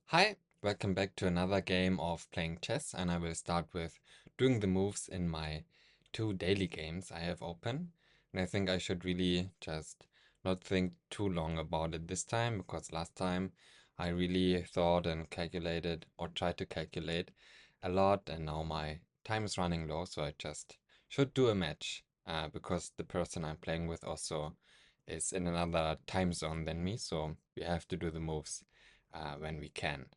Hi, welcome back to another game of playing chess, and I will start with doing the moves in my two daily games I have open. And I think I should really just not think too long about it this time, because last time I really thought and calculated or tried to calculate a lot, and now my time is running low, so I just should do a match, because the person I'm playing with also is in another time zone than me, so we have to do the moves when we can.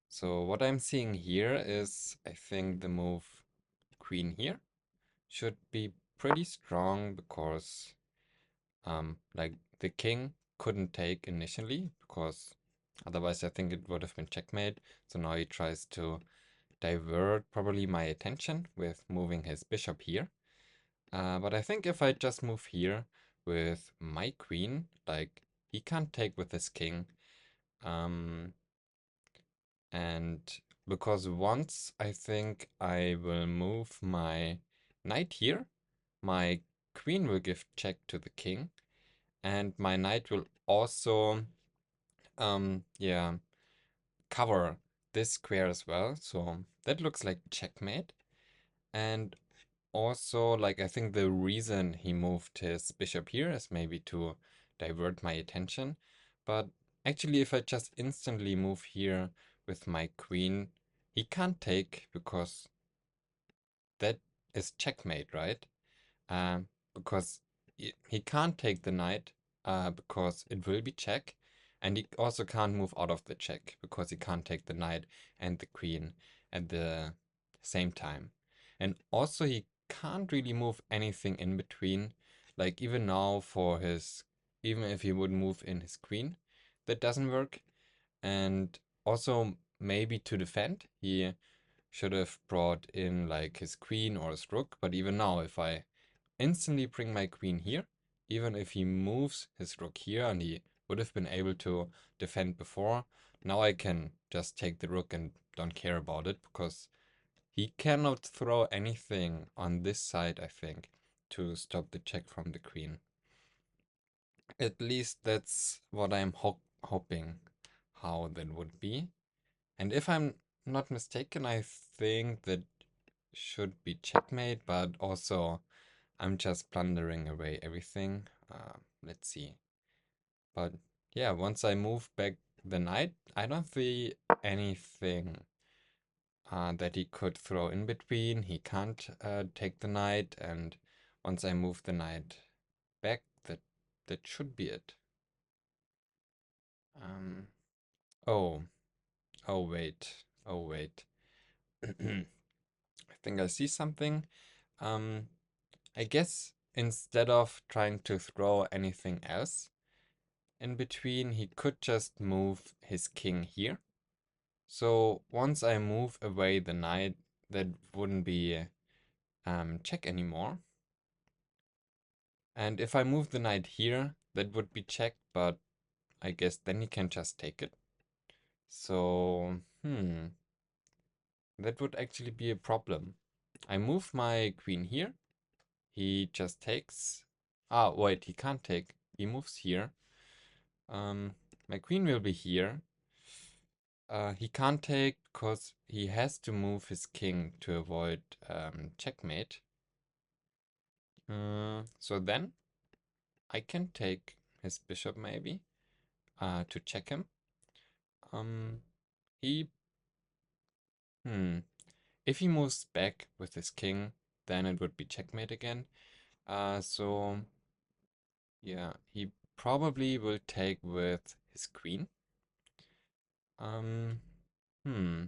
So what I'm seeing here is, I think the move queen here should be pretty strong because like the king couldn't take initially because otherwise I think it would have been checkmate. So now he tries to divert probably my attention with moving his bishop here. But I think if I just move here with my queen, like he can't take with his king. Um, And because once I think I will move my knight here, my queen will give check to the king, and my knight will also, yeah, cover this square as well. So that looks like checkmate. And also, like, I think the reason he moved his bishop here is maybe to divert my attention. But actually, if I just instantly move here with my queen, he can't take because that is checkmate, right? Because he can't take the knight because it will be check. And he also can't move out of the check because he can't take the knight and the queen at the same time. And also he can't really move anything in between. Like even now for his, even if he would move in his queen, that doesn't work. And also maybe to defend, he should have brought in like his queen or his rook. But even now, if I instantly bring my queen here, even if he moves his rook here and he would have been able to defend before, now I can just take the rook and don't care about it because he cannot throw anything on this side, I think, to stop the check from the queen. At least that's what I'm hoping how that would be. And if I'm not mistaken, I think that should be checkmate, but also I'm just plundering away everything. Let's see. But yeah, once I move back the knight, I don't see anything that he could throw in between. He can't take the knight, and once I move the knight back, that should be it. Um, oh, oh wait. I think I see something. Um, I guess instead of trying to throw anything else in between, he could just move his king here. So once I move away the knight, that wouldn't be check anymore. And if I move the knight here, that would be check, but I guess then he can just take it. So, that would actually be a problem. I move my queen here. He just takes. Ah, wait, he can't take. He moves here. My queen will be here. He can't take because he has to move his king to avoid checkmate. So then I can take his bishop maybe to check him. Um, he hmm. If he moves back with his king, then it would be checkmate again. So yeah, he probably will take with his queen. Um, hmm.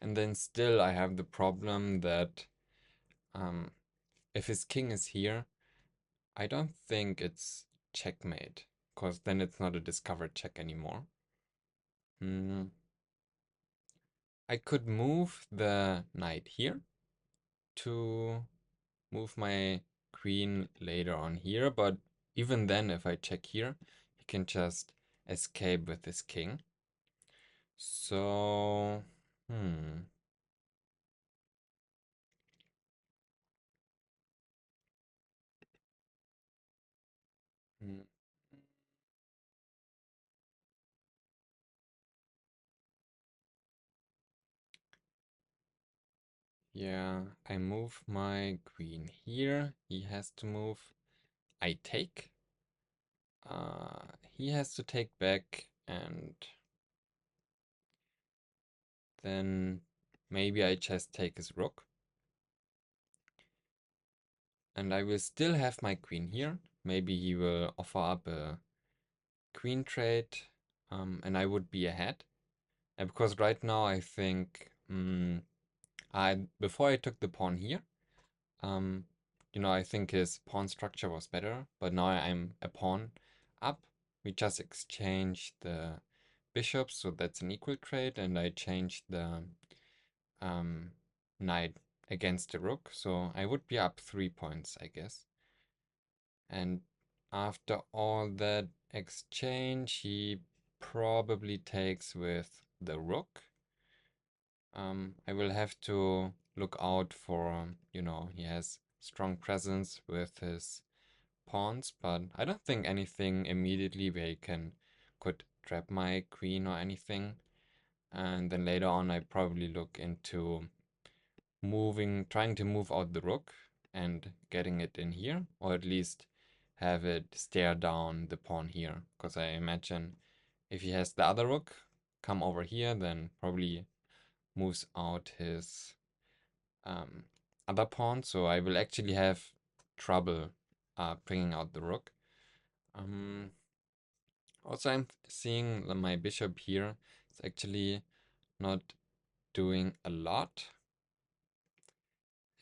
And then still I have the problem that um, if his king is here, I don't think it's checkmate, because then it's not a discovered check anymore. Hmm. I could move the knight here to move my queen later on here, but even then, if I check here, he can just escape with his king. So, hmm. Hmm. Yeah, I move my queen here. He has to move. I take. He has to take back, and then maybe I just take his rook. And I will still have my queen here. Maybe he will offer up a queen trade, and I would be ahead. And because right now I think I before I took the pawn here, um, I think his pawn structure was better, but now I'm a pawn up. We just exchanged the bishops, so that's an equal trade, and I changed the um, knight against the rook, so I would be up 3 points, I guess. And after all that exchange, he probably takes with the rook. I will have to look out for, he has strong presence with his pawns, but I don't think anything immediately where he could trap my queen or anything. And then later on, I probably look into trying to move out the rook and getting it in here, or at least have it stare down the pawn here. Because I imagine if he has the other rook come over here, then probably moves out his um, other pawn. So I will actually have trouble bringing out the rook. Also, I'm seeing that my bishop here is actually not doing a lot.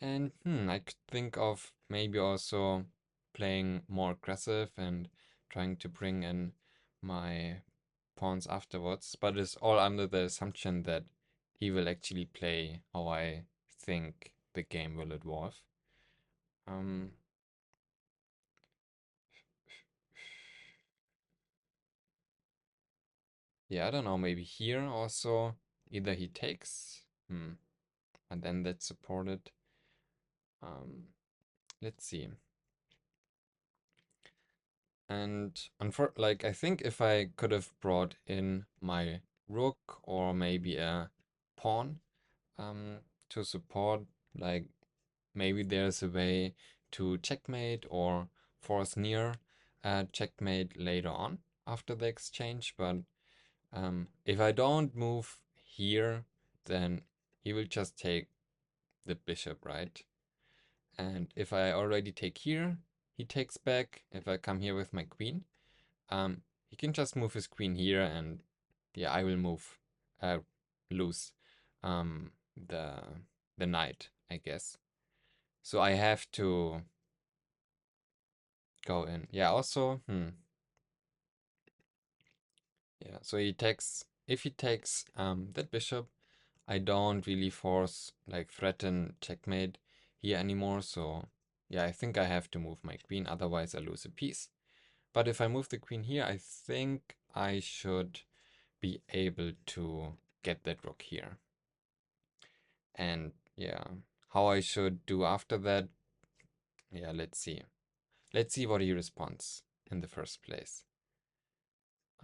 And I could think of maybe also playing more aggressive and trying to bring in my pawns afterwards, but it's all under the assumption that he will actually play how I think the game will evolve. Um, yeah, I don't know, maybe here also either he takes, and then that's supported. Um, let's see. And I think if I could have brought in my rook or maybe a pawn to support, like maybe there's a way to checkmate or force near checkmate later on after the exchange. But if I don't move here, then he will just take the bishop, right? And if I already take here, he takes back. If I come here with my queen, he can just move his queen here, and yeah, I will lose the knight, I guess. So I have to go in. Yeah, also, yeah, so if he takes that bishop, I don't really threaten checkmate here anymore, so yeah, I think I have to move my queen, otherwise I lose a piece. But if I move the queen here, I think I should be able to get that rook here. And yeah, how I should do after that, yeah, let's see. Let's see what he responds in the first place.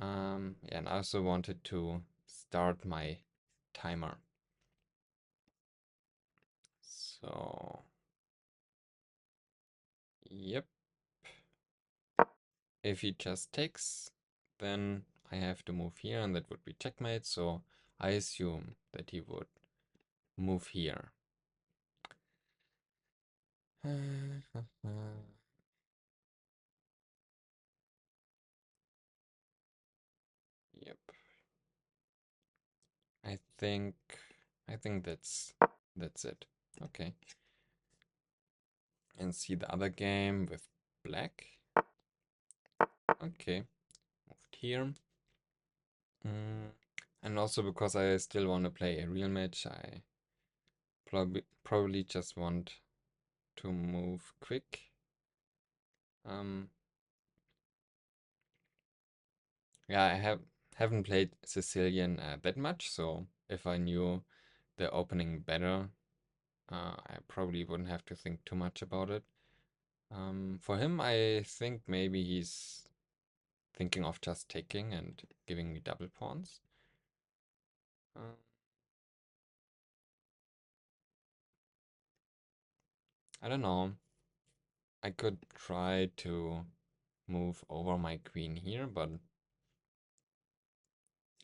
Yeah, and I also wanted to start my timer. So, yep. If he just takes, then I have to move here, and that would be checkmate. So I assume that he would move here. Yep. I think I think that's it. Okay. And see the other game with black. Okay. Moved here. And also because I still want to play a real match, I probably just want to move quick. Um, yeah, haven't played Sicilian that much, so if I knew the opening better, I probably wouldn't have to think too much about it. For him, I think maybe he's thinking of just taking and giving me double pawns. Uh, I don't know. I could try to move over my queen here, but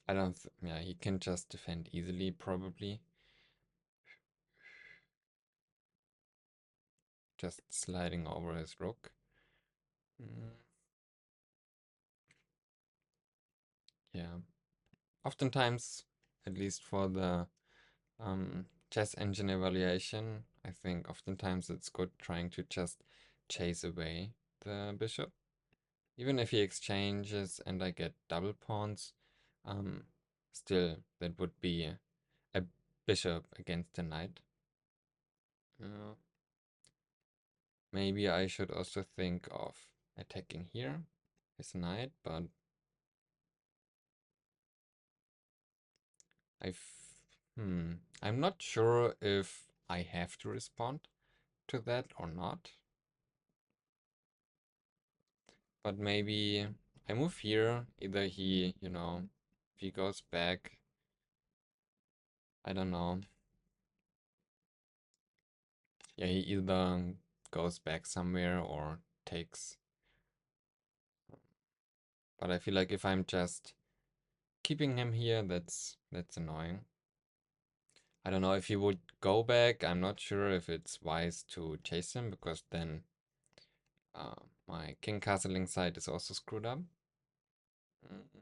I don't yeah, he can just defend easily, probably. Just sliding over his rook. Mm, yeah. Oftentimes, at least for the chess engine evaluation, I think oftentimes it's good trying to just chase away the bishop. Even if he exchanges and I get double pawns, um, still that would be a bishop against a knight. Uh, Maybe I should also think of attacking here, his knight, but I've I'm not sure if I have to respond to that or not. But maybe I move here. Either he, if he goes back, I don't know. Yeah, he either goes back somewhere or takes. But I feel like if I'm just keeping him here, that's annoying. I don't know if he would go back. I'm not sure if it's wise to chase him because then my king castling side is also screwed up. Mm,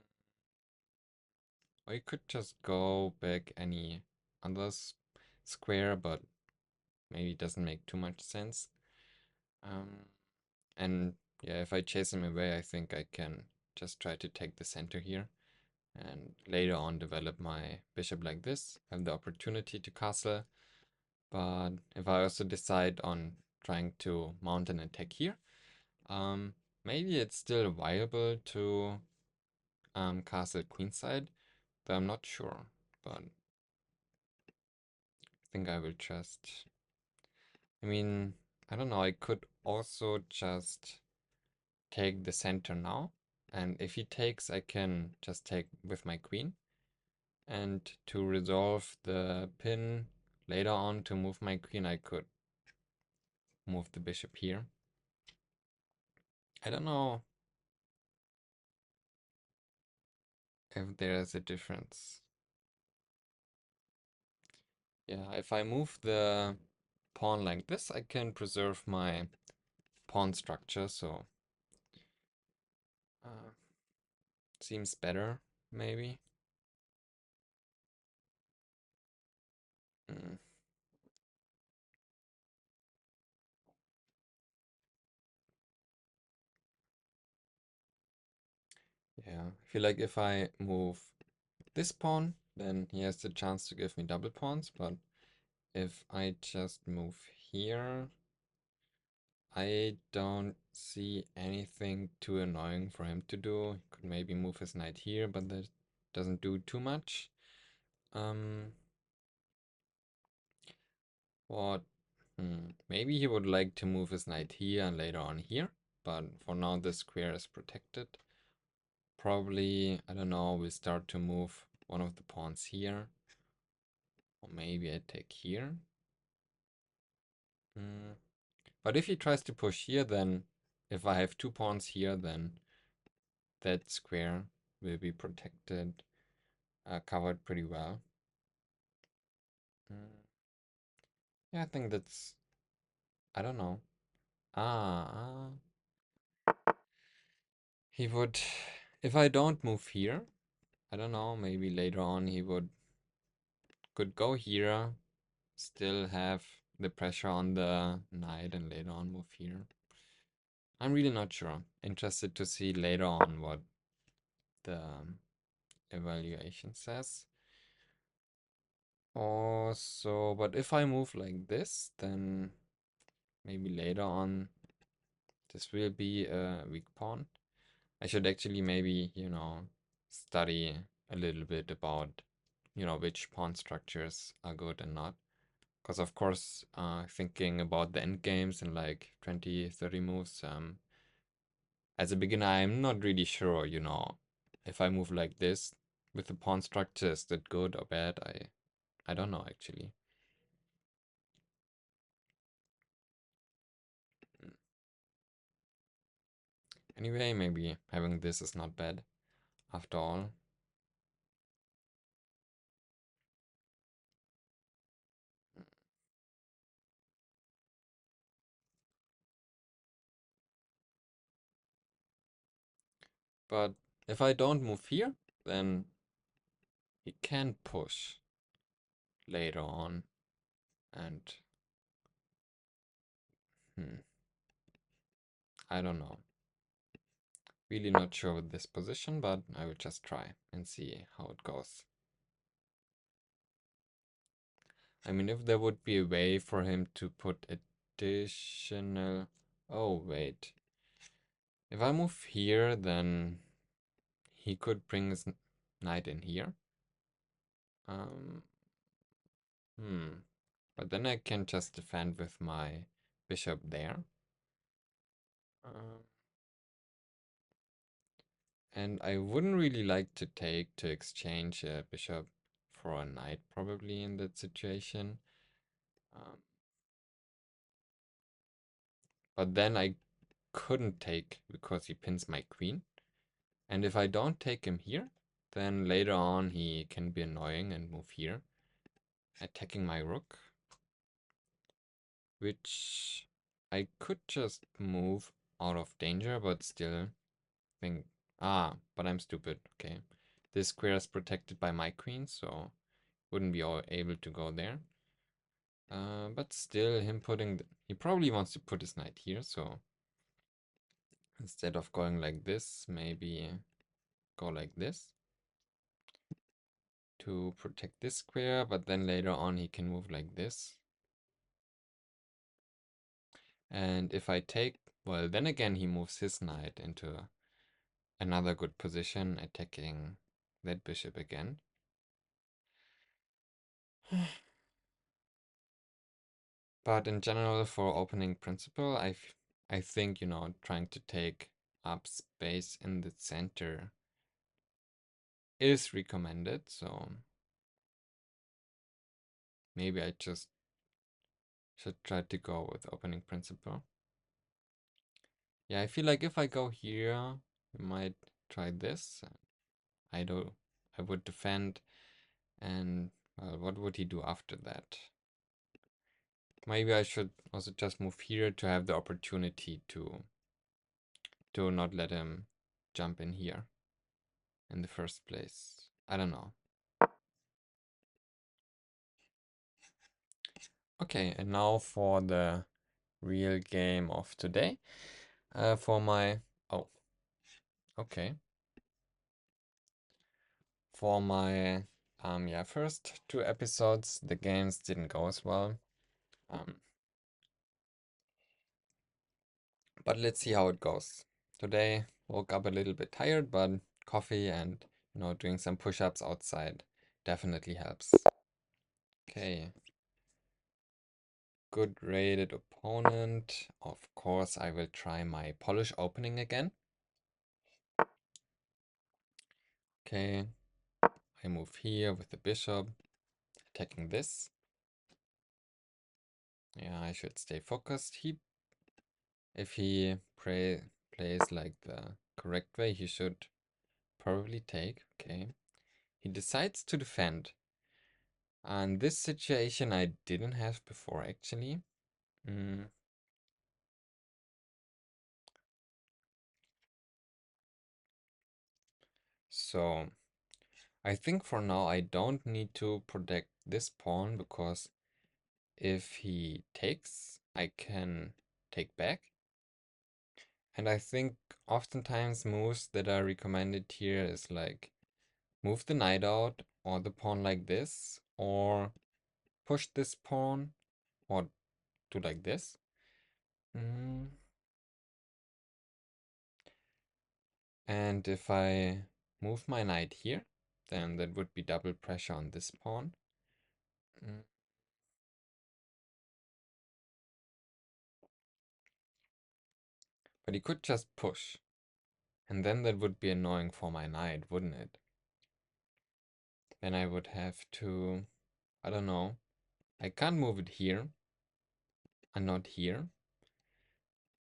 Or you could just go back any other square, but maybe it doesn't make too much sense. Um, and yeah, if I chase him away, I think I can just try to take the center here and later on develop my bishop like this, have the opportunity to castle. But if I also decide on trying to mount an attack here, um, maybe it's still viable to castle queenside, but I'm not sure. But I think I will just. I mean, I don't know. I could also just take the center now. And if he takes, I can just take with my queen. And to resolve the pin later on to move my queen, I could move the bishop here. I don't know if there's a difference. Yeah, if I move the pawn like this, I can preserve my pawn structure, so uh, seems better, maybe. Mm. Yeah, I feel like if I move this pawn, then he has the chance to give me double pawns, but if I just move here, I don't see anything too annoying for him to do. He could maybe move his knight here, but that doesn't do too much. Um, what? Maybe he would like to move his knight here and later on here, but for now this square is protected. Probably, I don't know, we start to move one of the pawns here. Or maybe I take here. Mm. But if he tries to push here, then if I have two pawns here, then that square will be protected, covered pretty well. Mm. Yeah, I think that's, I don't know. Ah, he would, if I don't move here, I don't know, maybe later on he could go here, still have the pressure on the knight and later on move here. I'm really not sure. Interested to see later on what the evaluation says. Also, but if I move like this, then maybe later on this will be a weak pawn. I should actually maybe, study a little bit about, which pawn structures are good and not. Because of course, thinking about the end games in like 20, 30 moves, as a beginner, I'm not really sure, if I move like this with the pawn structure, is that good or bad? I don't know actually. Anyway, maybe having this is not bad after all. But if I don't move here, then he can push later on. And hmm, I don't know. Really not sure with this position, but I will just try and see how it goes. I mean, if there would be a way for him to put additional... Oh, wait. If I move here, then he could bring his knight in here. Um, But then I can just defend with my bishop there. Um, and I wouldn't really like to take to exchange a bishop for a knight probably in that situation. Um, but then I couldn't take because he pins my queen. And if I don't take him here, then later on he can be annoying and move here, attacking my rook, which I could just move out of danger, but still think, but I'm stupid. Okay, this square is protected by my queen, so wouldn't be able to go there. But still, him putting, he probably wants to put his knight here, so instead of going like this, maybe go like this to protect this square, but then later on he can move like this. And if I take, well, then again he moves his knight into another good position, attacking that bishop again. But in general, for opening principle, I think, trying to take up space in the center is recommended. So maybe I just should try to go with opening principle. Yeah, I feel like if I go here, I might try this. I would defend, and well, what would he do after that? Maybe I should also just move here to have the opportunity to not let him jump in here in the first place. I don't know. Okay, and now for the real game of today. For my... Oh, okay. For my first two episodes, the games didn't go as well. But let's see how it goes. Today, woke up a little bit tired, but coffee and, doing some push-ups outside definitely helps. Okay. Good rated opponent. Of course, I will try my Polish opening again. Okay. I move here with the bishop, attacking this. Yeah, I should stay focused. If he plays like the correct way, he should probably take. Okay. He decides to defend. And this situation I didn't have before, actually. Mm. So, I think for now I don't need to protect this pawn because if he takes, I can take back. And I think oftentimes moves that are recommended here is like move the knight out or the pawn like this, or push this pawn or do like this. Mm. And if I move my knight here, then that would be double pressure on this pawn. Mm. But he could just push. And then that would be annoying for my knight, wouldn't it? Then I would have to, I don't know. I can't move it here and not here.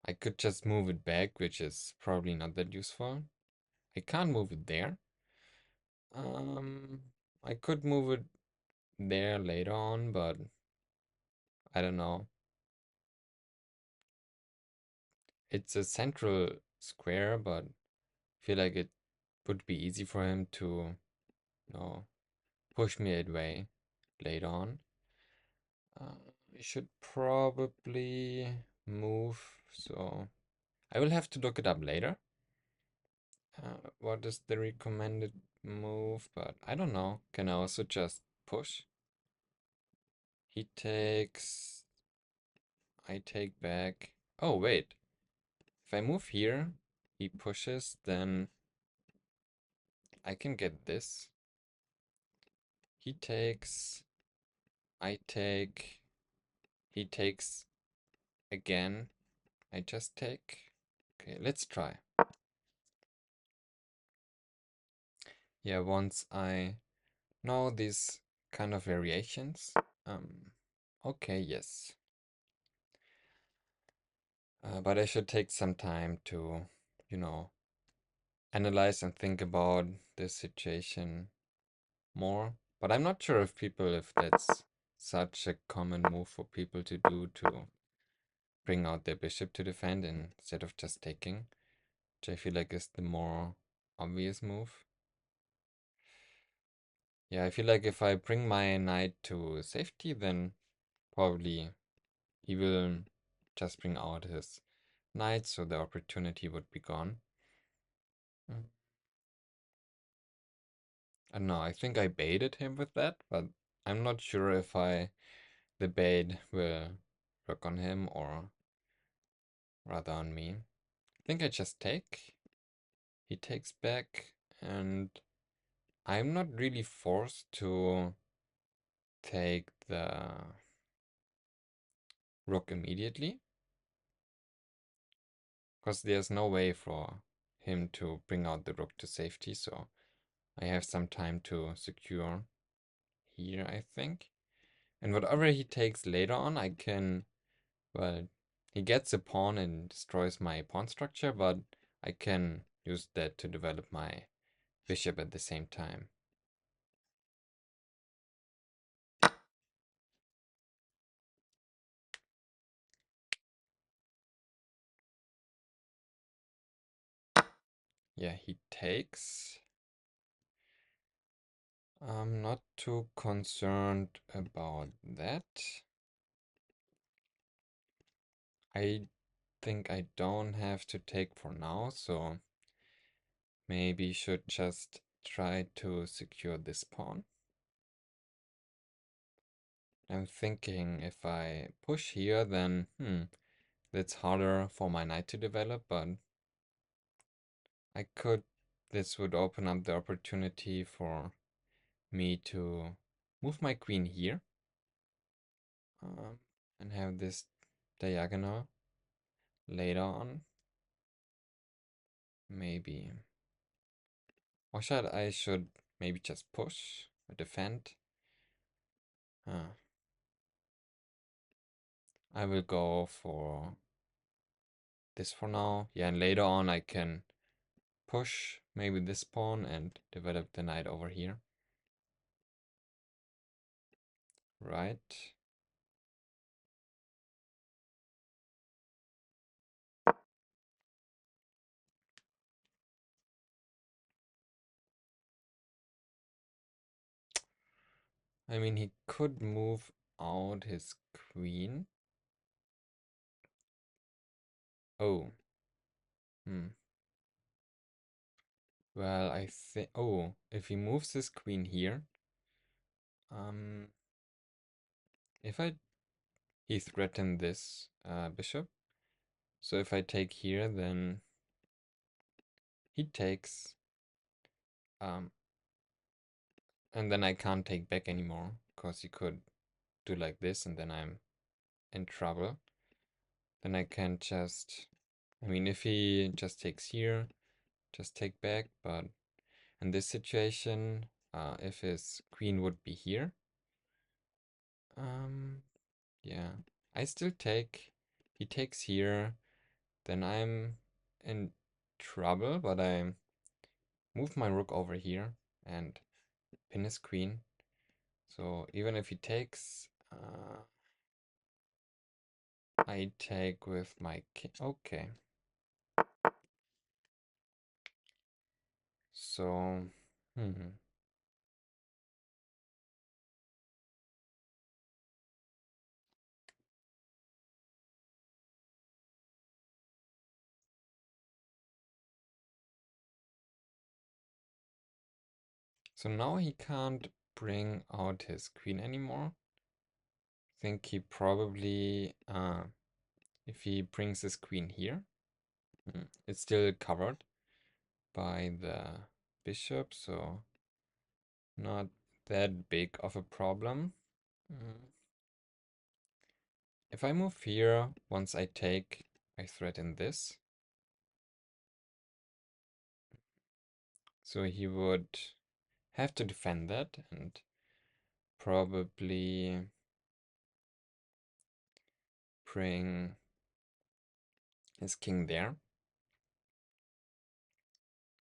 I could just move it back, which is probably not that useful. I can't move it there. Um, I could move it there later on, but I don't know. It's a central square, but I feel like it would be easy for him to, push me away later on. I should probably move, so I will have to look it up later. What is the recommended move? But I don't know. Can I also just push? He takes. I take back. Oh, wait. If I move here, he pushes, then I can get this. He takes. I take. He takes again. I just take. Okay, let's try. Yeah, once I know these kind of variations. Um, okay, yes. But I should take some time to, you know, analyze and think about this situation more. But I'm not sure if that's such a common move for people to do to bring out their bishop to defend instead of just taking, which I feel like is the more obvious move. Yeah, I feel like if I bring my knight to safety, then probably he will just bring out his knight, so the opportunity would be gone. Mm. I don't know, I think I baited him with that, but I'm not sure if the bait will work on him or rather on me. I think I just take. He takes back, and I'm not really forced to take the rook immediately, because there's no way for him to bring out the rook to safety, so I have some time to secure here, I think. And whatever he takes later on, I can, well, he gets a pawn and destroys my pawn structure, but I can use that to develop my bishop at the same time. Yeah, he takes. I'm not too concerned about that. I think I don't have to take for now, so maybe should just try to secure this pawn. I'm thinking if I push here, then that's harder for my knight to develop, but I could. This would open up the opportunity for me to move my queen here and have this diagonal later on. Maybe. Or should maybe just push or defend. I will go for this for now. Yeah, and later on I can push maybe this pawn and develop the knight over here. Right. I mean, he could move out his queen. Oh. Hmm. Well, I think. Oh, if he moves his queen here, um, if I he threatened this bishop. So if I take here, then he takes, um, and then I can't take back anymore because he could do like this, and then I'm in trouble. Then I can just. I mean, if he just takes here, just take back. But in this situation, if his queen would be here, yeah, I still take. He takes here. then I'm in trouble, but I move my rook over here and pin his queen. So even if he takes, I take with my king. Okay. So, so now he can't bring out his queen anymore. I think he probably, if he brings his queen here, it's still covered by the bishop, so not that big of a problem. Mm. If I move here, once I take, I threaten this. So he would have to defend that and probably bring his king there.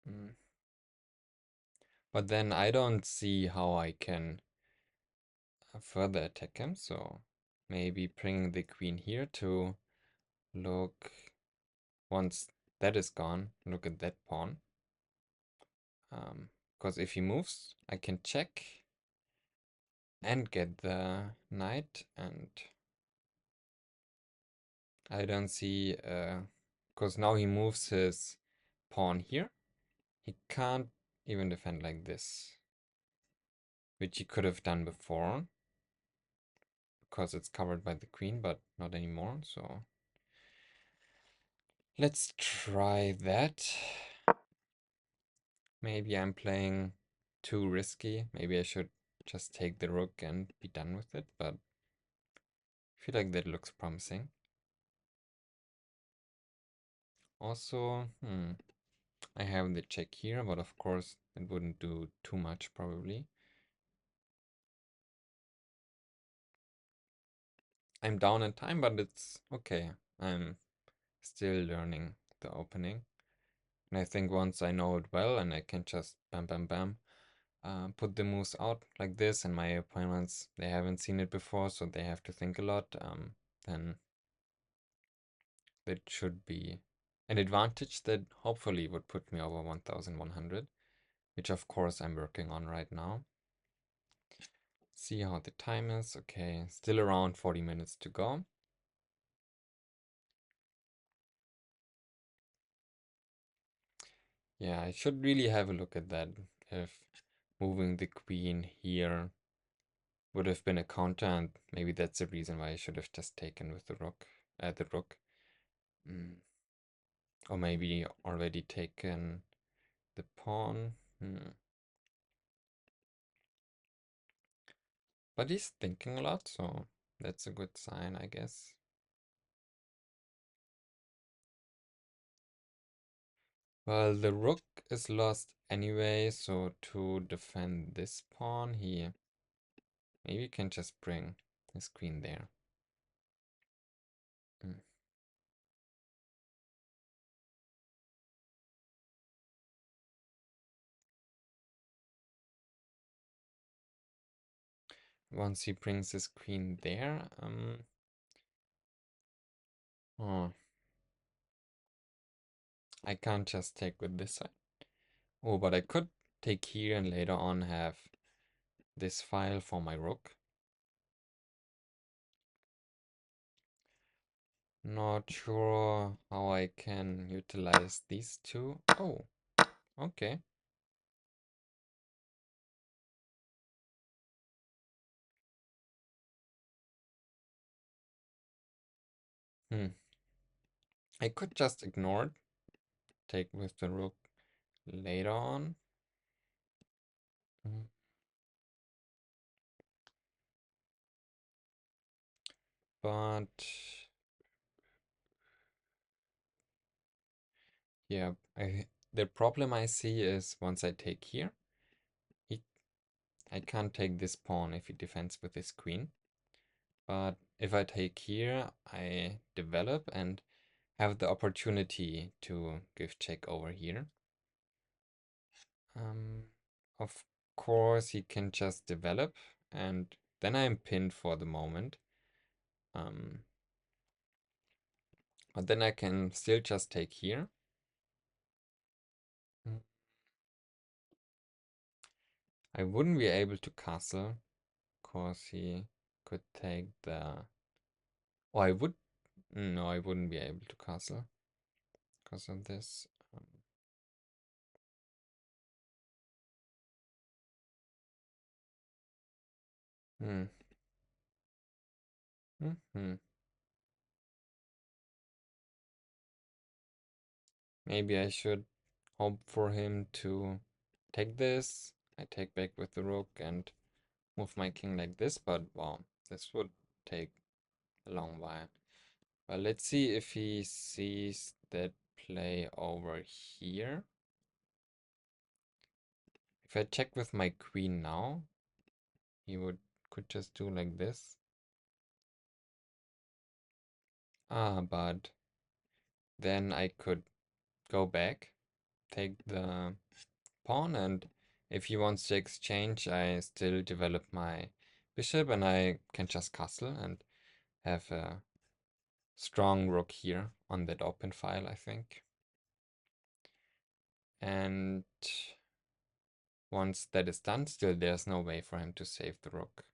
Mm. But then I don't see how I can further attack him, so maybe bringing the queen here to look, once that is gone, look at that pawn. Because if he moves, I can check and get the knight, and I don't see, because now he moves his pawn here. He can't even defend like this, which he could have done before, because it's covered by the queen, but not anymore, so let's try that. Maybe I'm playing too risky. Maybe I should just take the rook and be done with it, but I feel like that looks promising. Also, I have the check here, but of course it wouldn't do too much probably. I'm down in time, but it's okay. I'm still learning the opening. And I think once I know it well and I can just bam bam bam put the moves out like this, and my opponents, they haven't seen it before, so they have to think a lot, then that should be an advantage that hopefully would put me over 1100, which of course I'm working on right now. See how the time is. Okay, still around 40 minutes to go. Yeah, I should really have a look at that. If moving the queen here would have been a counter, and maybe that's the reason why I should have just taken with the rook, the rook. Or maybe already taken the pawn. But he's thinking a lot, so that's a good sign, I guess. Well, the rook is lost anyway, so to defend this pawn, he maybe can just bring his queen there. Mm. Once he brings his queen there, oh, I can't just take with this side. Oh, but I could take here and later on have this file for my rook. Not sure how I can utilize these two. Oh, okay. I could just ignore it, take with the rook later on. Mm. But yeah, the problem I see is once I take here, he, I can't take this pawn if he defends with his queen. But if I take here, I develop, and have the opportunity to give check over here. Of course, he can just develop, and then I'm pinned for the moment. Um, but then I can still just take here. Mm. I wouldn't be able to castle, cause he could take the. Oh, I would. No, I wouldn't be able to castle because of this. Hmm. Hmm. Maybe I should hope for him to take this. I take back with the rook and move my king like this, but wow, this would take a long while. But let's see if he sees that play over here. If I check with my queen now, he could just do like this. But then I could go back, take the pawn, and if he wants to exchange, I still develop my bishop and I can just castle and have a strong rook here on that open file, I think. And once that is done, still there's no way for him to save the rook,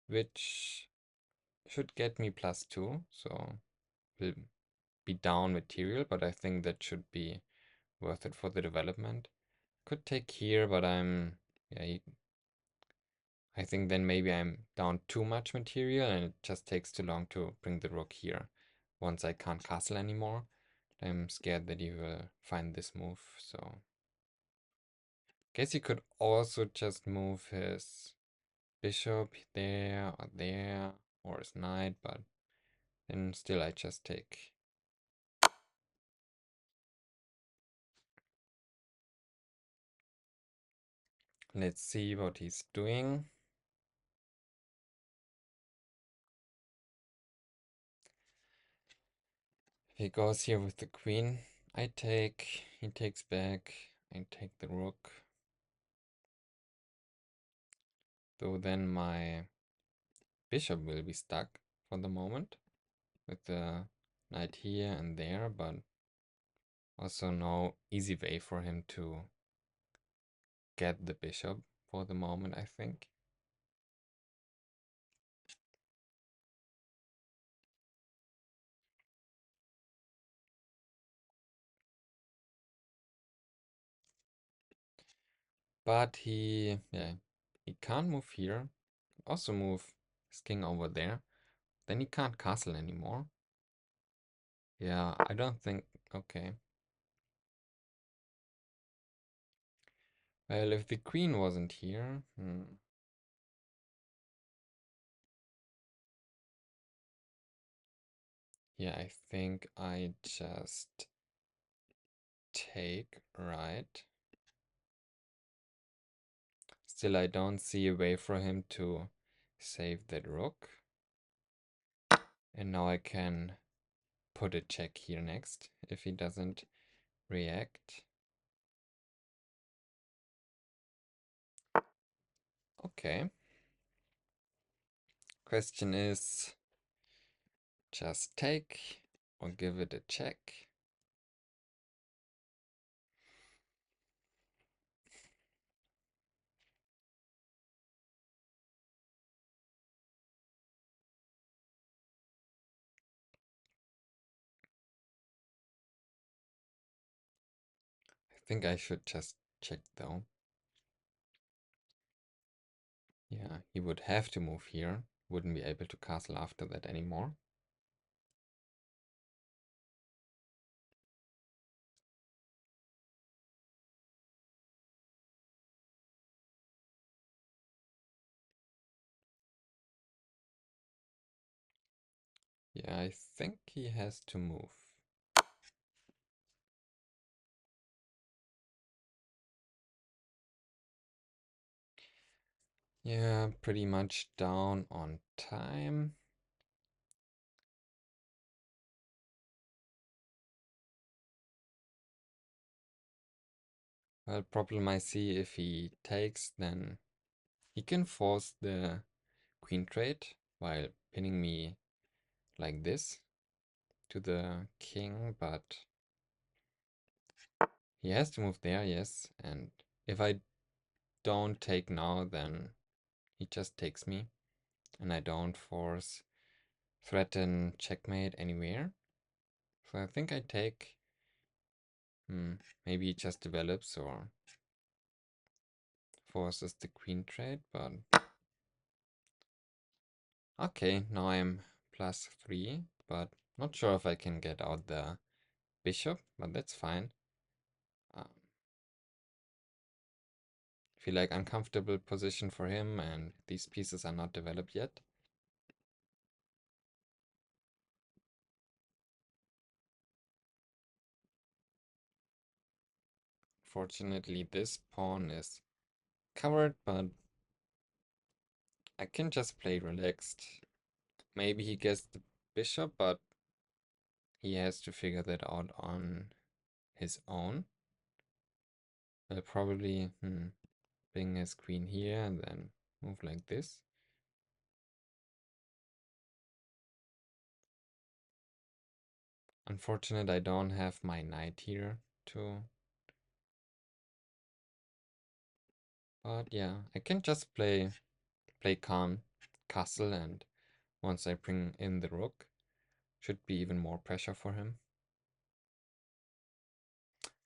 which should get me +2, so will be down material, but I think that should be worth it for the development. Could take here, but yeah, I think then maybe I'm down too much material and it just takes too long to bring the rook here. Once I can't castle anymore, I'm scared that he will find this move, so. Guess he could also just move his bishop there, or his knight, but then still I just take. Let's see what he's doing. If he goes here with the queen, I take, he takes back, I take the rook. Though then my bishop will be stuck for the moment with the knight here and there, but also no easy way for him to get the bishop for the moment, I think. But yeah, he can't move here. Also move his king over there. Then he can't castle anymore. Yeah, I don't think, okay. Well, if the queen wasn't here, yeah, I think I just take, right? Still, I don't see a way for him to save that rook. And now I can put a check here next if he doesn't react. Okay. Question is, just take or give it a check? I think I should just check though. Yeah, he would have to move here. Wouldn't be able to castle after that anymore. Yeah, I think he has to move. Yeah, pretty much down on time. Well, problem I see, if he takes, then he can force the queen trade while pinning me like this to the king, but he has to move there, yes. And if I don't take now, then he just takes me, and I don't force threaten checkmate anywhere. So I think I take. Maybe he just develops or forces the queen trade, but okay, now I'm +3, but not sure if I can get out the bishop, but that's fine. Um, feel like uncomfortable position for him, and these pieces are not developed yet. Fortunately, this pawn is covered, but I can just play relaxed. Maybe he gets the bishop, but he has to figure that out on his own. I'll probably bring his queen here and then move like this. Unfortunate, I don't have my knight here too. But yeah, I can just play calm castle, and once I bring in the rook, should be even more pressure for him.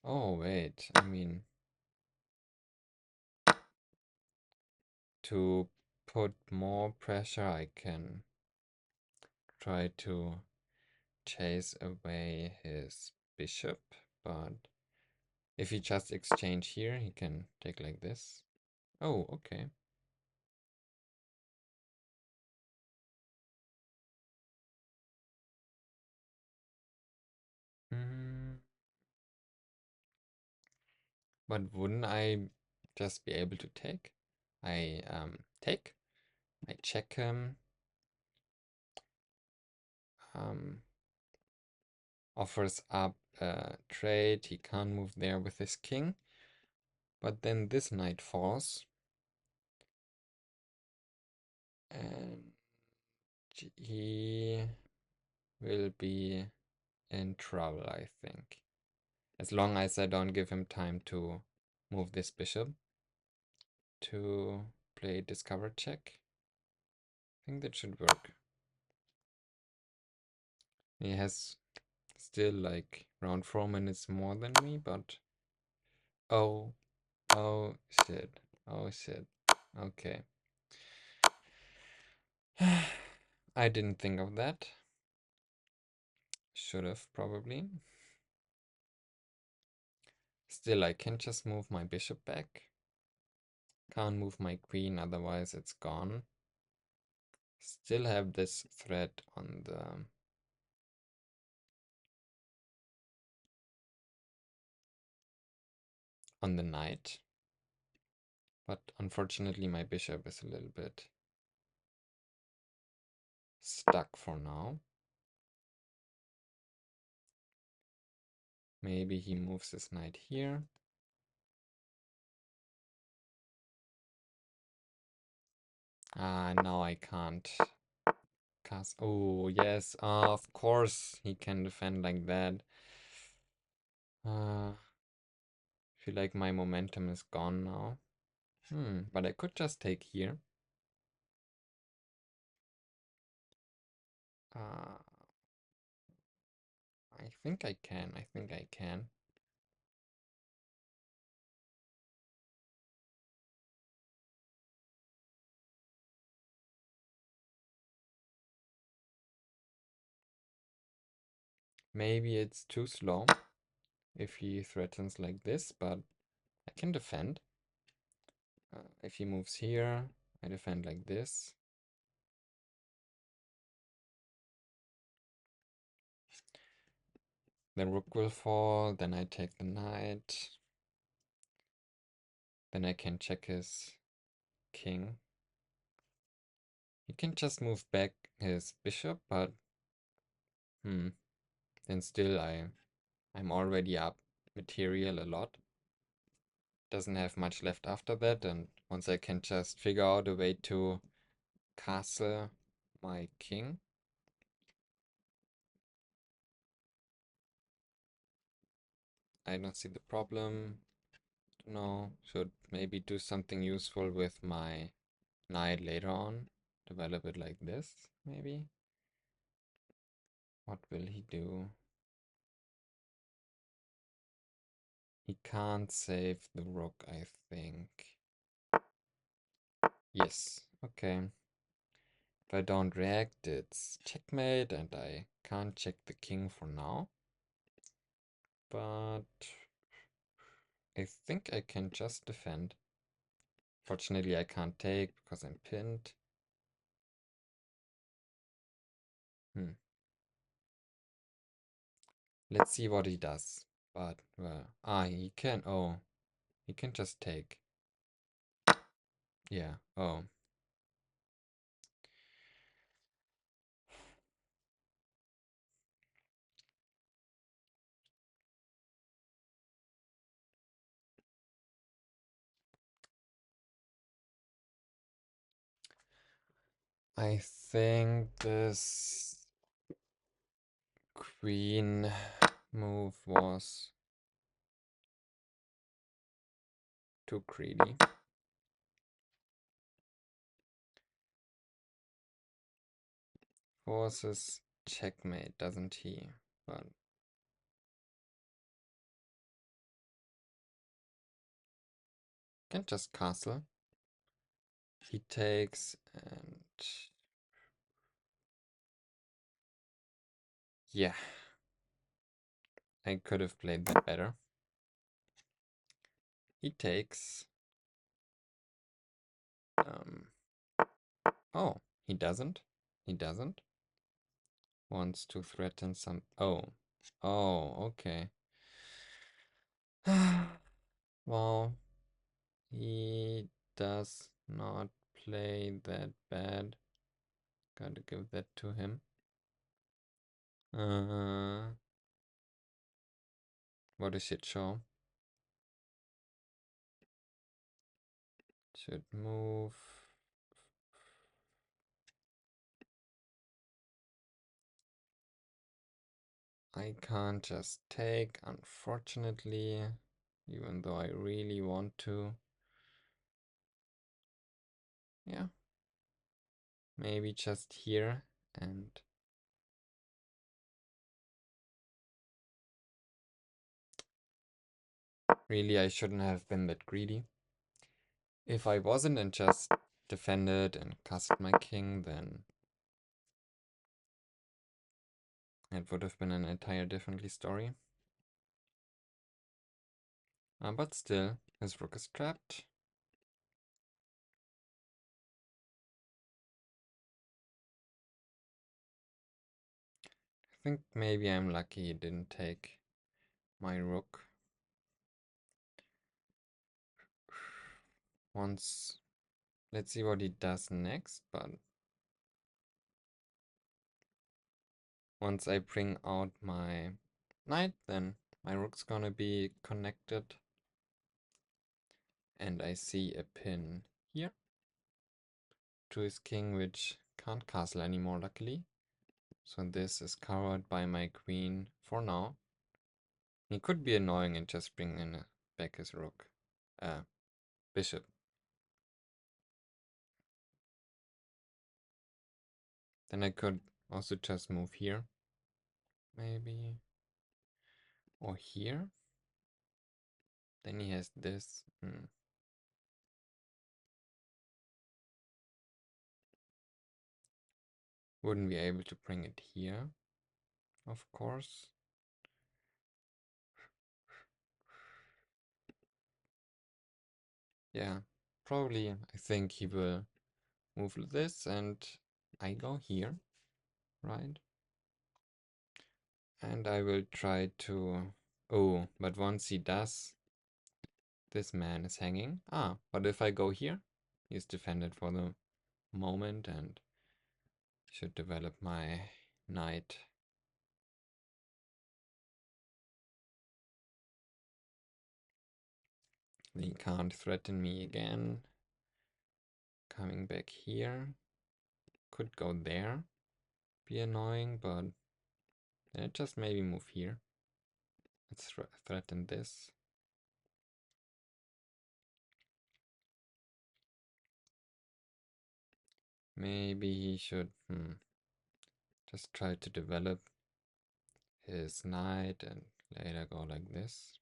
Oh wait, I mean, to put more pressure, I can try to chase away his bishop, but if he just exchange here, he can take like this. Oh, okay. Mm, but wouldn't I just be able to take? I take. I check him. Um, offers up a trade. He can't move there with his king. But then this knight falls. And he will be in trouble, I think. As long as I don't give him time to move this bishop to play discover check. I think that should work. He has still like around 4 minutes more than me, but oh, oh shit, oh shit. Okay. I didn't think of that. Should have probably. Still, I can just move my bishop back. Can't move my queen, otherwise it's gone. Still have this threat on the knight. But unfortunately my bishop is a little bit stuck for now. Maybe he moves his knight here. Ah, now I can't cast. Oh, yes, of course he can defend like that. Feel like my momentum is gone now. But I could just take here. Uh, I think I can. I think I can. Maybe it's too slow if he threatens like this, but I can defend. If he moves here, I defend like this. The rook will fall, then I take the knight. Then I can check his king. He can just move back his bishop, but then still I'm already up material a lot. doesn't have much left after that, and once I can just figure out a way to castle my king. I don't see the problem. No, should maybe do something useful with my knight later on. Develop it like this, maybe. What will he do? He can't save the rook, I think. Yes, okay. If I don't react, it's checkmate, and I can't check the king for now. But I think I can just defend. Fortunately, I can't take because I'm pinned. Let's see what he does. But, well, he can, he can just take. Yeah, I think this queen move was too greedy. Forces checkmate, doesn't he? But can just castle. He takes and yeah, I could have played that better. He takes. Oh, he doesn't. He doesn't. Wants to threaten some. Oh, okay. Well, he does not play that bad. Gotta give that to him. What a shit show. Should move. I can't just take, unfortunately, even though I really want to. Yeah. Maybe just here and really I shouldn't have been that greedy. If I wasn't and just defended and castled my king, then it would have been an entire different story. But still, his rook is trapped. I think maybe I'm lucky he didn't take my rook. Let's see what he does next, but once I bring out my knight, then my rook's gonna be connected. And I see a pin here to his king, which can't castle anymore, luckily. So this is covered by my queen for now. He could be annoying and just bring in back his rook. Bishop. Then I could also just move here. Maybe. Or here. Then he has this. Wouldn't be able to bring it here, of course. Yeah, probably I think he will move this and I go here, right? And I will try to... Oh, but once he does, this man is hanging. But if I go here, he's defended for the moment and should develop my knight. He can't threaten me again. Coming back here. Could go there. Be annoying, but just maybe move here. Let's threaten this. Maybe he should just try to develop his knight and later go like this.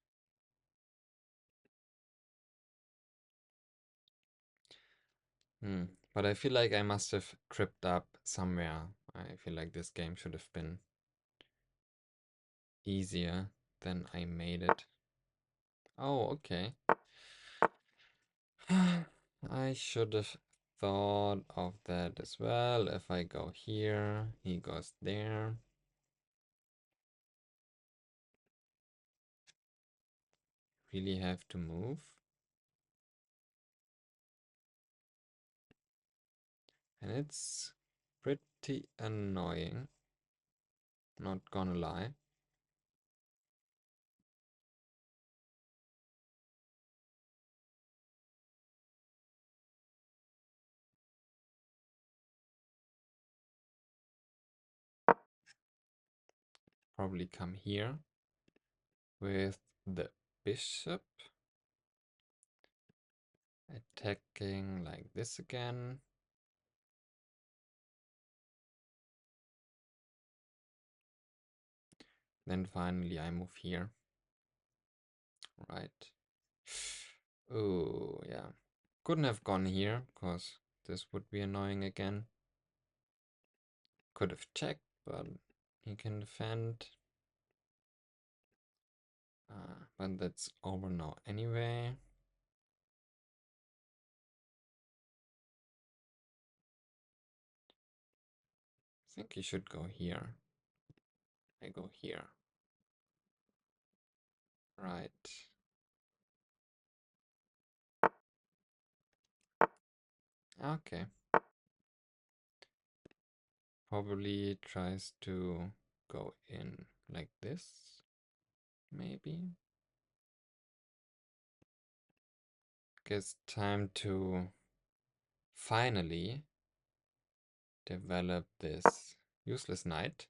But I feel like I must have tripped up somewhere. I feel like this game should have been easier than I made it. Oh, okay. I should have thought of that as well. If I go here, he goes there. Really have to move. And it's pretty annoying. Not gonna lie. Probably come here with the bishop. Attacking like this again. Then finally I move here. Right. Oh, yeah. Couldn't have gone here, because this would be annoying again. Could have checked, but he can defend. But that's over now anyway. I think he should go here. I go here. Right. Okay. Probably tries to go in like this. Maybe. Guess time to finally develop this useless knight.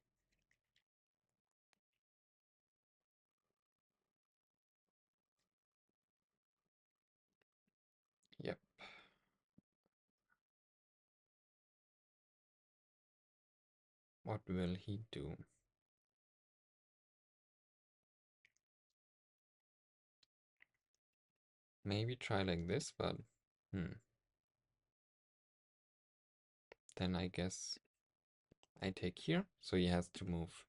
Yep. What will he do? Maybe try like this, but then I guess I take here. So he has to move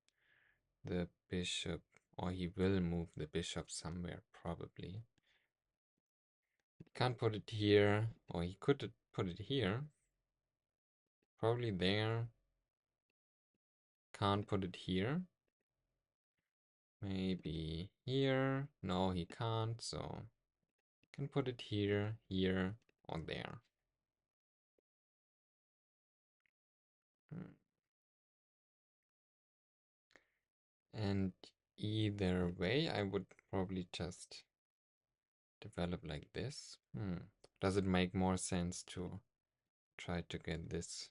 the bishop, or he will move the bishop somewhere probably. Can't put it here, or he could put it here. Probably there. Can't put it here. Maybe here. No, he can't, so can put it here, here, or there. And either way, I would probably just develop like this. Does it make more sense to try to get this?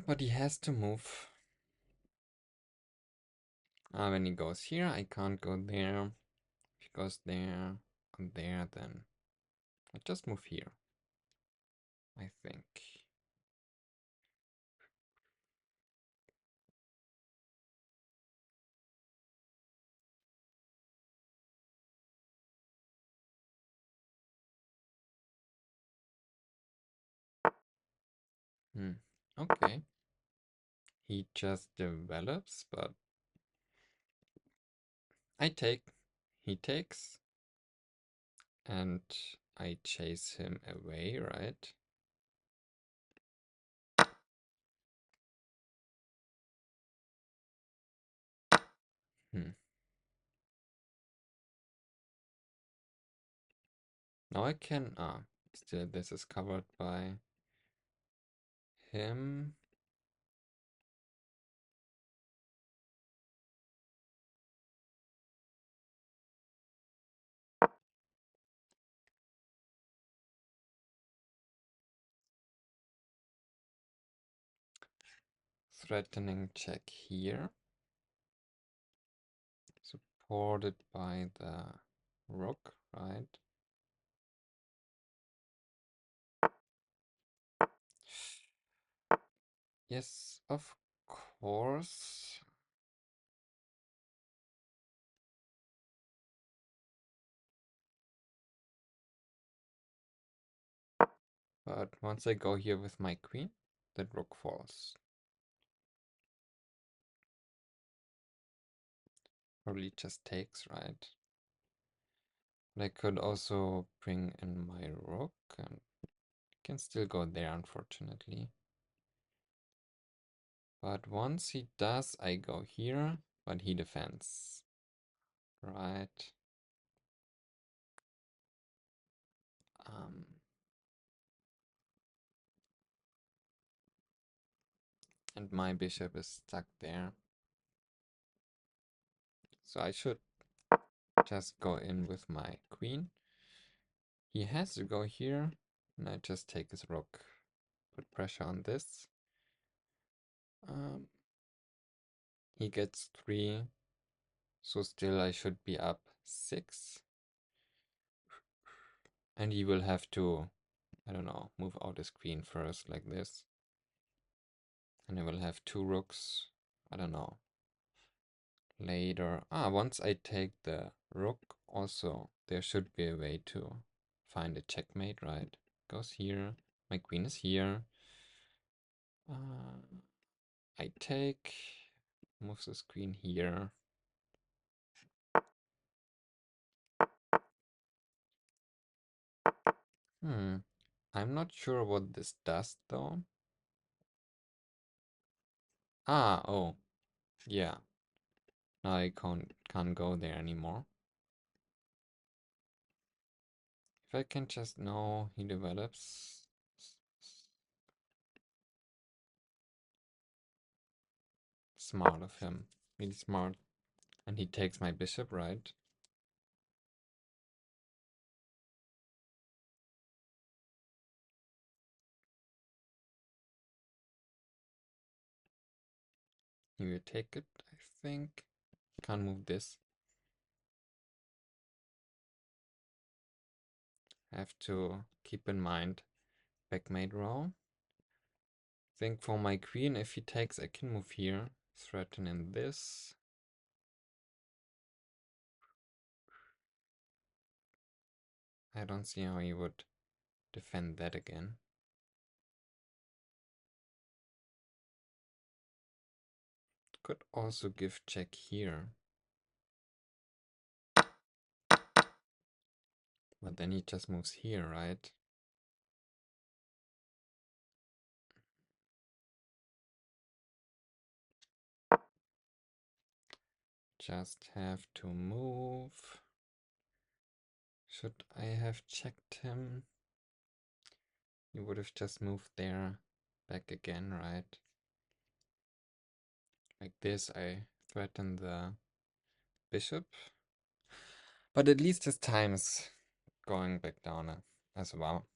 But he has to move. When he goes here, I can't go there. If he goes there and there, then I just move here, I think. Okay. He just develops, but I take. He takes, and I chase him away, right? Hmm. Now I can, still this is covered by him. Threatening check here. Supported by the rook, right? Yes, of course. But once I go here with my queen, that rook falls. Probably just takes, right? But I could also bring in my rook and can still go there, unfortunately. But once he does, I go here, but he defends. Right. Um, and my bishop is stuck there. So I should just go in with my queen. He has to go here, and I just take his rook. Put pressure on this. He gets 3, so still I should be up 6. And he will have to, I don't know, move out his queen first, like this. And I will have 2 rooks. I don't know. Later. Once I take the rook, also, there should be a way to find a checkmate, right? Goes here. My queen is here. I take, moves the queen here. I'm not sure what this does though. Oh, yeah. Now I can't go there anymore. If I can just know he develops. Smart of him. Really smart. And he takes my bishop, right? He will take it, I think. Can't move this. Have to keep in mind backmate row. Think for my queen, if he takes, I can move here. Threaten in this. I don't see how he would defend that again. Could also give check here. But then he just moves here, right? Just have to move. Should I have checked him? He would have just moved there, back again, right? Like this, I threaten the bishop. But at least his time is going back down as well.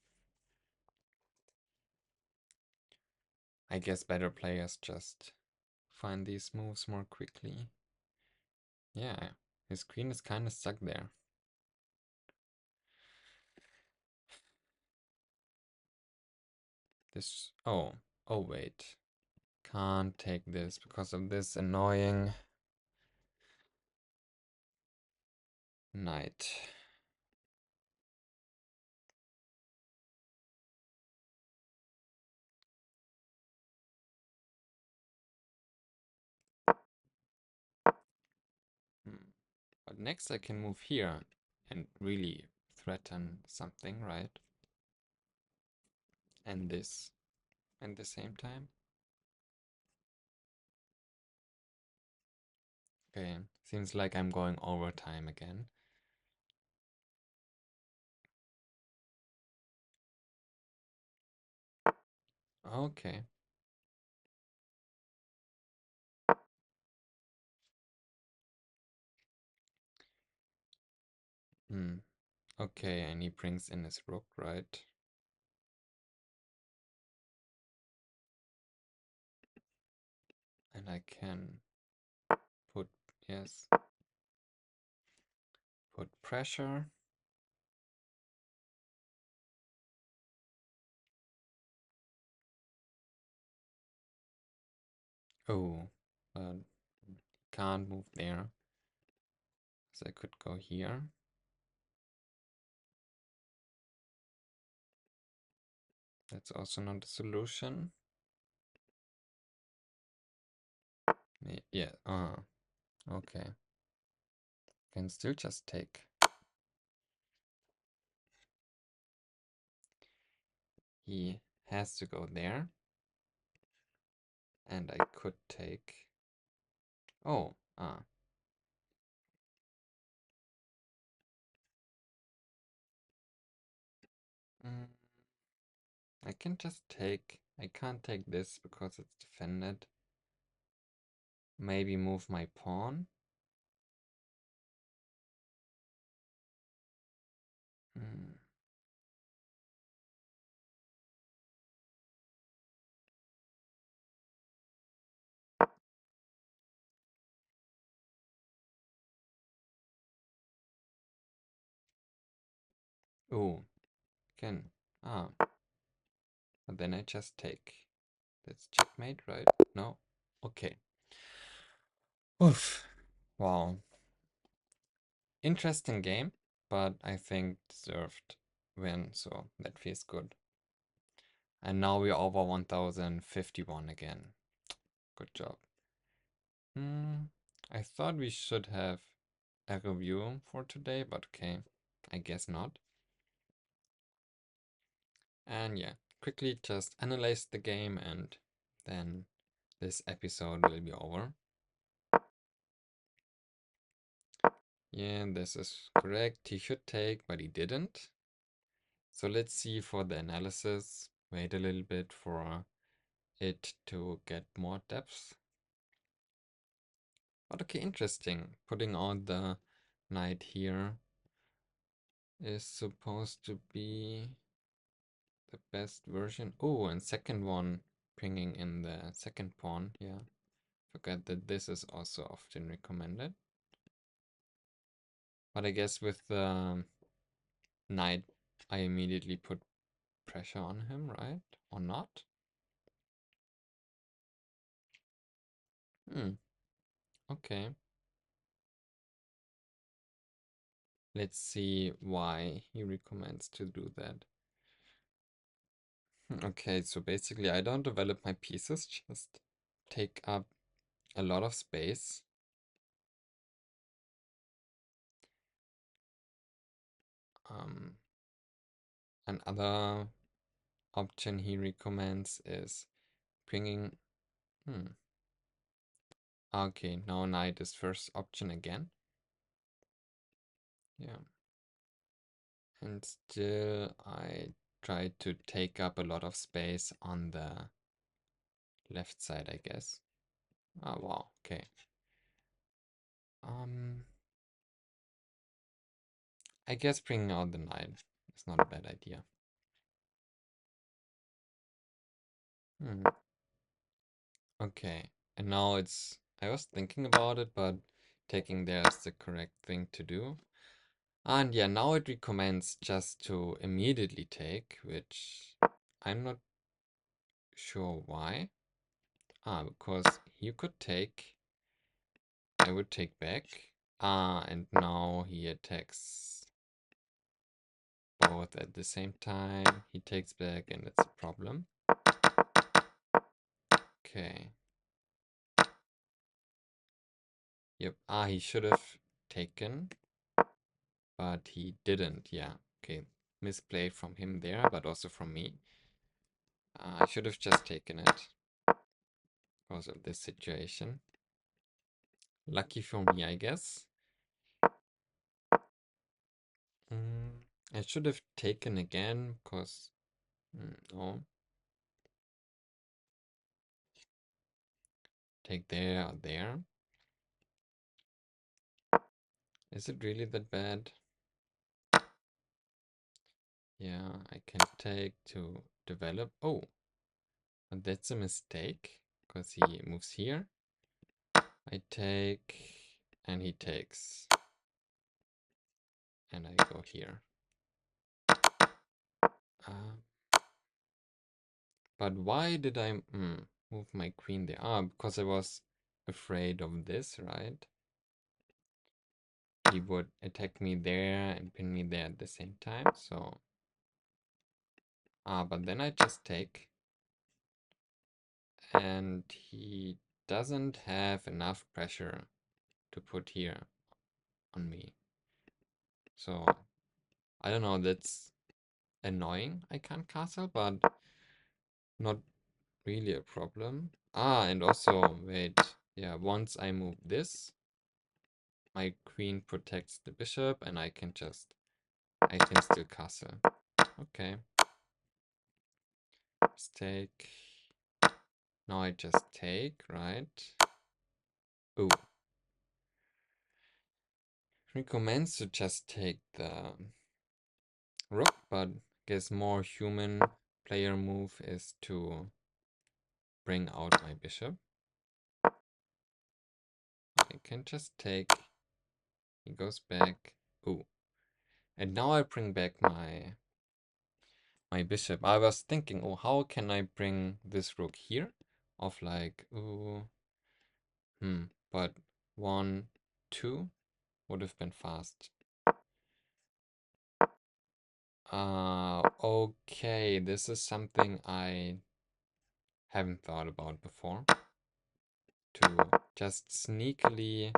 I guess better players just find these moves more quickly. Yeah, his queen is kind of stuck there. This, oh wait. Can't take this because of this annoying knight. But next I can move here and really threaten something, right? And this at the same time. Okay, seems like I'm going overtime again. Okay. Hmm. Okay, and he brings in his rook, right? And I can put, yes, put pressure. Oh, but can't move there. So I could go here. That's also not a solution. Yeah, okay. Can still just take. He has to go there. And I could take. Oh, mm, I can just take. I can't take this because it's defended. Maybe move my pawn. Mm. Oh, can. Ah, but then I just take. That's checkmate, right? No? Okay. Oof. Wow. Interesting game, but I think deserved win, so that feels good. And now we're over 1051 again. Good job. I thought we should have a review for today, but okay, I guess not. And yeah, quickly just analyze the game and then this episode will be over. Yeah, this is correct. He should take, but he didn't. So let's see for the analysis. Wait a little bit for it to get more depth. But okay, interesting. Putting on the knight here is supposed to be the best version. Oh, and second one, bringing in the second pawn. Yeah, forget that this is also often recommended. But I guess with the knight, I immediately put pressure on him, right? Or not? Hmm, okay. Let's see why he recommends to do that. Okay, so basically I don't develop my pieces, just take up a lot of space. Um, Another option he recommends is bringing... Okay, now knight is first option again. Yeah. And still I try to take up a lot of space on the left side, I guess. Oh, wow, okay. I guess bringing out the knight is not a bad idea. Okay, and now it's... I was thinking about it, but taking there is the correct thing to do. And yeah, now it recommends just to immediately take, which I'm not sure why. Because you could take, I would take back. And now he attacks both at the same time. He takes back and it's a problem. Okay. Yep. He should have taken, but he didn't. Yeah. Okay. Misplayed from him there, but also from me. I should have just taken it because of this situation. Lucky for me, I guess. Mm, I should have taken again, because... no. Take there or there. Is it really that bad? Yeah, I can take to develop. Oh, but that's a mistake, because he moves here. I take, and he takes. And I go here. Uh, but why did I move my queen there? Ah, because I was afraid of this, right? He would attack me there and pin me there at the same time, so... but then I just take. And he doesn't have enough pressure to put here on me. So, I don't know, that's annoying, I can't castle, but not really a problem. And also, wait, yeah, once I move this, my queen protects the bishop, and I can still castle. Okay. Let's take. Now I just take, right? Ooh. Recommends to just take the rook, but I guess more human player move is to bring out my bishop. I can just take. He goes back. Ooh. And now I bring back my bishop. I was thinking, oh, how can I bring this rook here? Of like, ooh, but 1, 2 would have been fast. Okay, this is something I haven't thought about before. To just sneakily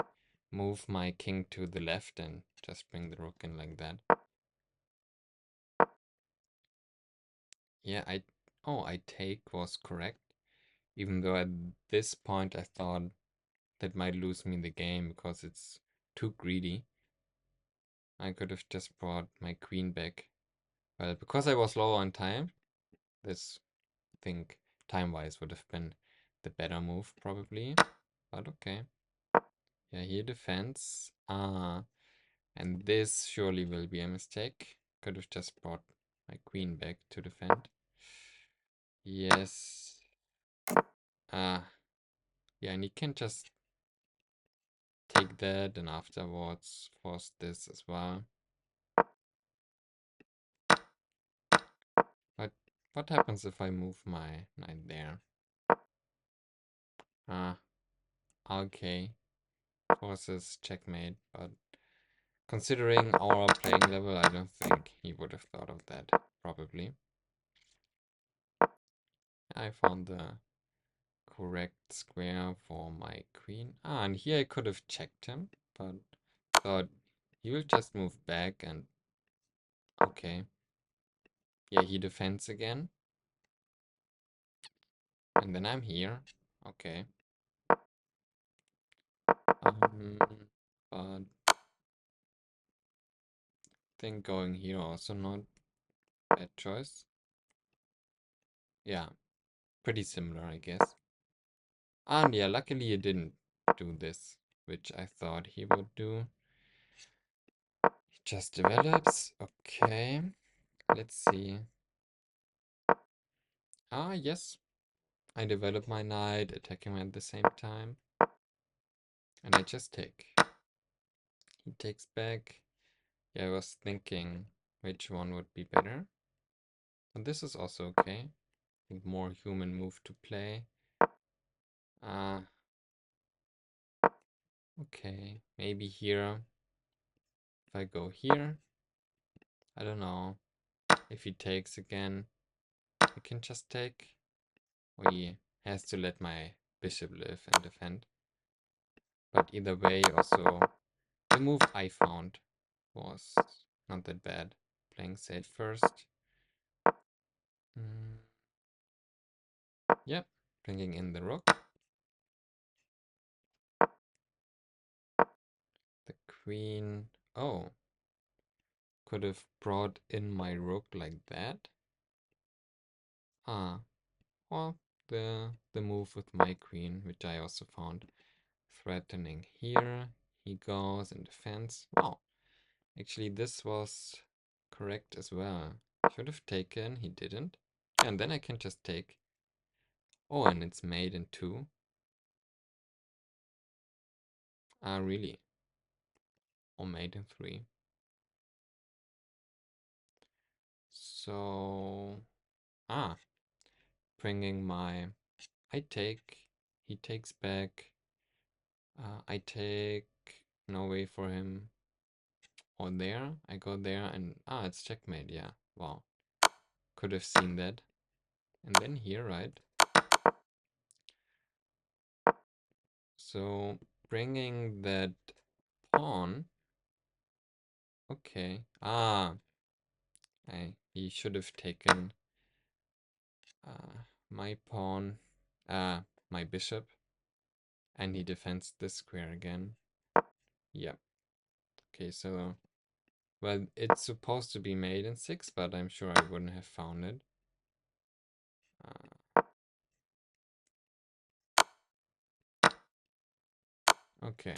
move my king to the left and just bring the rook in like that. Yeah, I take was correct. Even though at this point I thought that might lose me the game because it's too greedy. I could have just brought my queen back. Well, because I was low on time, this think time-wise would have been the better move probably. But okay. Yeah, here defense. And this surely will be a mistake. Could have just brought my queen back to defend. Yes. Yeah, and he can just take that and afterwards force this as well. But what happens if I move my knight there? Okay. Forces checkmate, but considering our playing level, I don't think he would have thought of that, probably. I found the correct square for my queen. And here I could have checked him, but thought he will just move back and... Okay. Yeah, he defends again. And then I'm here. Okay. But I think going here also not bad choice. Yeah, pretty similar, I guess. And yeah, luckily he didn't do this, which I thought he would do. He just develops. Okay, let's see. Yes. I develop my knight, attack him at the same time. And I just take. He takes back. Yeah, I was thinking which one would be better. And this is also okay. I think more human move to play. Okay, maybe here. If I go here, I don't know. If he takes again, I can just take. Or he has to let my bishop live and defend. But either way, also, the move I found was not that bad. Playing safe first. Yep, bringing in the rook. queen. Oh, could have brought in my rook like that. Ah, well, the move with my queen, which I also found threatening here. He goes in defense. Wow, actually this was correct as well. Should have taken, he didn't. Yeah, and then I can just take. Oh, and it's made in 2. Ah, really? Or made in 3. So, bringing my, I take, he takes back, I take, no way for him, or there, I go there, and, it's checkmate, yeah, wow, could have seen that. And then here, right? So, bringing that pawn, okay, he should have taken, my pawn, my bishop, and he defends this square again. Yep. Okay, so, well, it's supposed to be made in 6, but I'm sure I wouldn't have found it. Okay.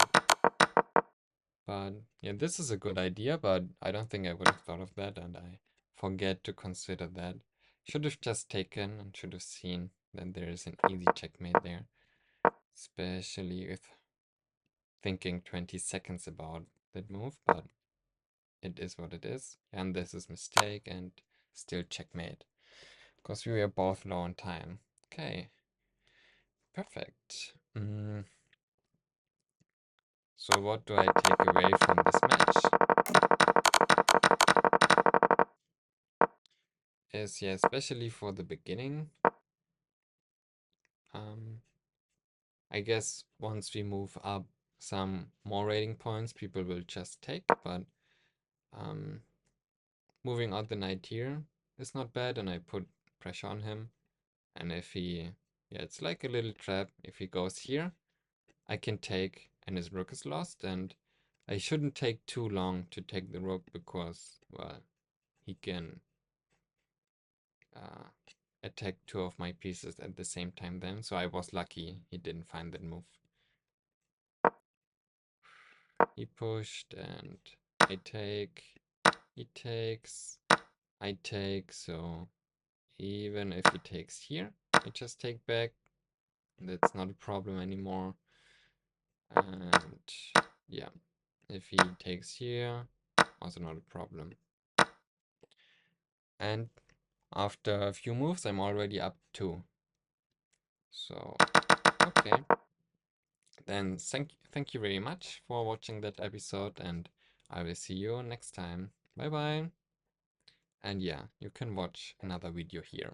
But, yeah, this is a good idea, but I don't think I would have thought of that, and I forget to consider that. Should have just taken and should have seen that there is an easy checkmate there. Especially with thinking 20 seconds about that move, but it is what it is. And this is mistake and still checkmate. Because we were both low on time. Okay. Perfect. So what do I take away from this match? Is, yeah, especially for the beginning. I guess once we move up some more rating points, people will just take, but moving out the knight here is not bad, and I put pressure on him. And if he, yeah, it's like a little trap. If he goes here, I can take, and his rook is lost, and I shouldn't take too long to take the rook because, well, he can attack 2 of my pieces at the same time then, so I was lucky he didn't find that move. He pushed, and I take, he takes, I take, so even if he takes here, I just take back. That's not a problem anymore. And yeah, if he takes here, also not a problem. And after a few moves, I'm already up 2. So, okay. Then thank you very much for watching that episode, and I will see you next time. Bye bye. And yeah, you can watch another video here.